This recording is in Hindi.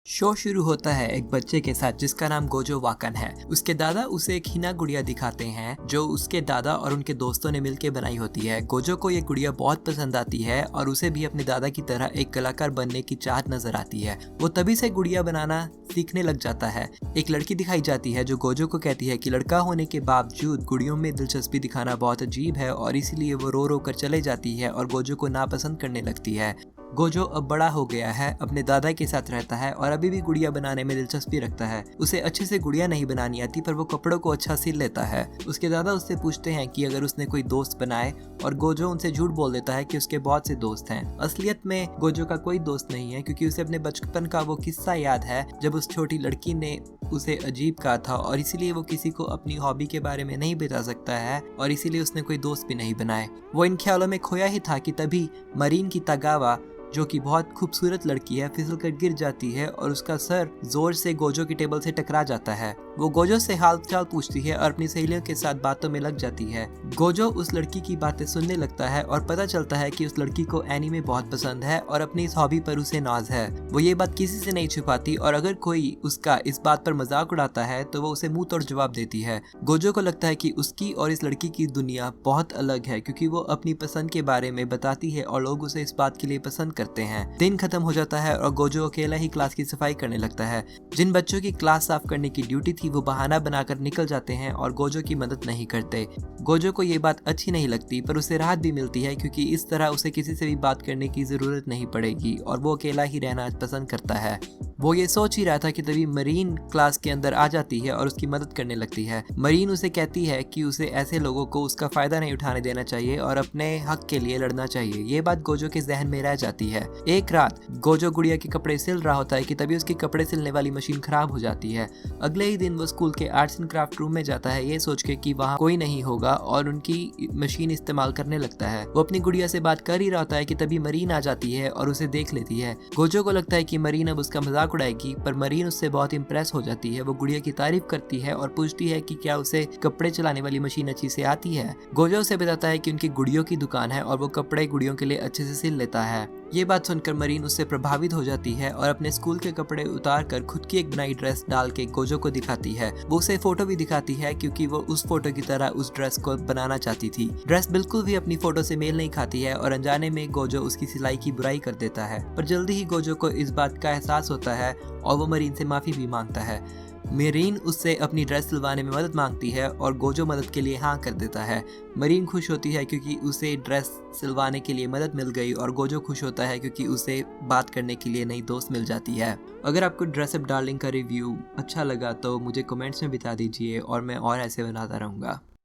शो शुरू होता है एक बच्चे के साथ जिसका नाम गोजो वाकन है। उसके दादा उसे एक हिना गुड़िया दिखाते हैं जो उसके दादा और उनके दोस्तों ने मिलकर बनाई होती है। गोजो को ये गुड़िया बहुत पसंद आती है और उसे भी अपने दादा की तरह एक कलाकार बनने की चाहत नजर आती है। वो तभी से गुड़िया बनाना सीखने लग जाता है। एक लड़की दिखाई जाती है जो गोजो को कहती है कि लड़का होने के बावजूद गुड़ियों में दिलचस्पी दिखाना बहुत अजीब है और इसीलिए वो रो रो कर चले जाती है और गोजो को नापसंद करने लगती है। गोजो अब बड़ा हो गया है, अपने दादा के साथ रहता है और अभी भी गुड़िया बनाने में दिलचस्पी रखता है। उसे अच्छे से गुड़िया नहीं बनानी आती पर वो कपड़ों को अच्छा सिल लेता है। उसके दादा उससे पूछते हैं कि अगर उसने कोई दोस्त बनाए और गोजो उनसे झूठ बोल देता है कि उसके बहुत से दोस्त हैं। असलियत में गोजो का कोई दोस्त नहीं है क्योंकि उसे अपने बचपन का वो किस्सा याद है जब उस छोटी लड़की ने उसे अजीब कहा था और इसीलिए वो किसी को अपनी हॉबी के बारे में नहीं बता सकता है और इसीलिए उसने कोई दोस्त भी नहीं बनाए। वो इन ख्यालों में खोया ही था कि तभी मरीन की तगावा जो कि बहुत खूबसूरत लड़की है फिसल कर गिर जाती है और उसका सर जोर से गोजो की टेबल से टकरा जाता है। वो गोजो से हाल चाल पूछती है और अपनी सहेलियों के साथ बातों में लग जाती है। गोजो उस लड़की की बातें सुनने लगता है और पता चलता है कि उस लड़की को एनीमे बहुत पसंद है और अपनी इस हॉबी पर उसे नाज है। वो ये बात किसी से नहीं छुपाती और अगर कोई उसका इस बात पर मजाक उड़ाता है तो वो उसे मुंह तोड़ जवाब देती है। गोजो को लगता है कि उसकी और इस लड़की की दुनिया बहुत अलग है क्योंकि वो अपनी पसंद के बारे में बताती है और लोग उसे इस बात के लिए पसंद करते हैं। दिन खत्म हो जाता है और गोजो अकेला ही क्लास की सफाई करने लगता है। जिन बच्चों की क्लास साफ करने की ड्यूटी थी वो बहाना बनाकर निकल जाते हैं और गोजो की मदद नहीं करते। गोजो को ये बात अच्छी नहीं लगती पर उसे राहत भी मिलती है क्योंकि इस तरह उसे किसी से भी बात करने की जरूरत नहीं पड़ेगी और वो अकेला ही रहना पसंद करता है। वो ये सोच ही रहा था कि तभी मरीन क्लास के अंदर आ जाती है और उसकी मदद करने लगती है। मरीन उसे कहती है कि उसे ऐसे लोगों को उसका फायदा नहीं उठाने देना चाहिए और अपने हक के लिए लड़ना चाहिए। ये बात गोजो के जहन में रह जाती है। एक रात गोजो गुड़िया के कपड़े सिल रहा होता है कि तभी उसकी कपड़े सिलने वाली मशीन खराब हो जाती है। अगले ही दिन वो स्कूल के आर्ट्स एंड क्राफ्ट रूम में जाता है ये सोच के कि वहाँ कोई नहीं होगा और उनकी मशीन इस्तेमाल करने लगता है। वो अपनी गुड़िया से बात कर ही रहा होता है कि तभी मरीन आ जाती है और उसे देख लेती है। गोजो को लगता है कि मरीन अब उसका मजाक उड़ाएगी पर मरीन उससे बहुत इंप्रेस हो जाती है। वो गुड़िया की तारीफ करती है और पूछती है कि क्या उसे कपड़े चलाने वाली मशीन अच्छी से आती है। गोजो उसे बताता है कि उनकी गुड़ियों की दुकान है और वो कपड़े गुड़ियों के लिए अच्छे से सिल लेता है। ये बात सुनकर मरीन उससे प्रभावित हो जाती है और अपने स्कूल के कपड़े उतार कर खुद की एक बनाई ड्रेस डाल के गोजो को दिखाती है। वो उसे फोटो भी दिखाती है क्योंकि वो उस फोटो की तरह उस ड्रेस को बनाना चाहती थी। ड्रेस बिल्कुल भी अपनी फोटो से मेल नहीं खाती है और अनजाने में गोजो उसकी सिलाई की बुराई कर देता है पर जल्दी ही गोजो को इस बात का एहसास होता है और वो मरीन से माफी भी मांगता है। मरीन उससे अपनी ड्रेस सिलवाने में मदद मांगती है और गोजो मदद के लिए हाँ कर देता है। मरीन खुश होती है क्योंकि उसे ड्रेस सिलवाने के लिए मदद मिल गई और गोजो खुश होता है क्योंकि उसे बात करने के लिए नई दोस्त मिल जाती है। अगर आपको ड्रेस अप डार्लिंग का रिव्यू अच्छा लगा तो मुझे कमेंट्स में बता दीजिए और मैं और ऐसे बनाता रहूँगा।